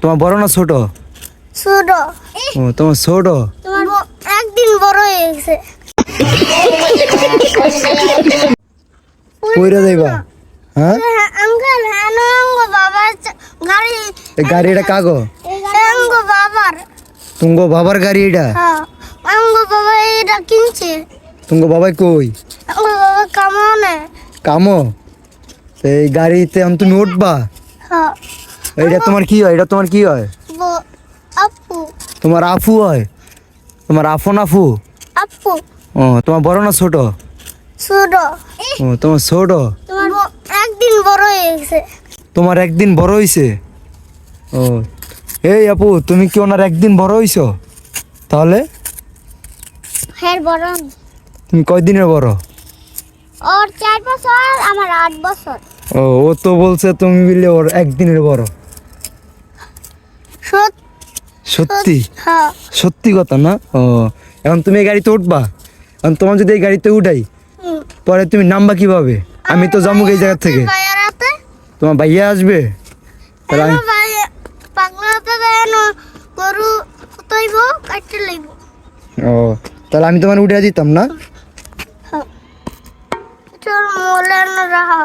তোমার বড় না ছোট? ছোট। ও তোমার ছোট। তোমার একদিন বড় হয়ে গেছে। কইরা যাইবা? হ্যাঁ আঙ্কেল আঙ্গো বাবার গাড়ি। এই গাড়ি এটা কাগো? আঙ্গো বাবার। তুঙ্গো বাবার গাড়ি এটা? হ্যাঁ আঙ্গো বাবা এটা কিনছে। তুঙ্গো বাবাই কই? আঙ্গো বাবা কামনে। কামো? এই গাড়িতে তুমি উঠবা? হ্যাঁ এটা তোমার কি হয়? এটা তোমার কি হয়? আপু। তোমার আফু হয়? তোমার আফন আফু? আপু। ও তোমার বড় না ছোট? ছোট। ও তোমার ছোট। তোমার একদিন বড় হয়ে গেছে। তোমার একদিন বড় হইছে? ও এই আপু, তুমি কি ওনার একদিন বড় হইছো? তাহলে হ্যাঁ বড়। তুমি কয়দিনের বড়? ওর 4 বছর, আমার 8 বছর। ও তো বলছে তুমি বললে ওর একদিনের বড়। সত্যি? হ্যাঁ। সত্যি কথা না? ও এখন তুমি এই গাড়িতে উঠবা? এখন তোমার যদি এই গাড়িতে উঠাই, পরে তুমি নামবা কিভাবে? আমি তো যাবো এই জায়গা থেকে। বাইরাতে তোমার ভাইয়া আসবে? তাহলে আমি পাগলাতে দেন গরু কতইব কাটতে লইব। ও তাহলে আমি তোমার উঠে দিতাম না? তোর মোলেন রাহা।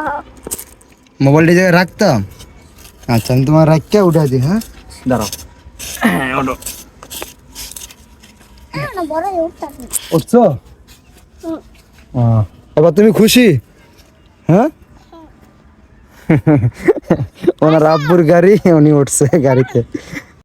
মোবাইলটা এই জায়গায় রাখতাম। আচ্ছা আমি তোমার রাখতে উঠে দিই। হ্যাঁ দাঁড়াও। ওঠো। না বড় উঠতা। উঠছো? এবার তুমি খুশি? হ্যাঁ ওনার আব্বুর গাড়ি, উনি উঠছে গাড়িতে।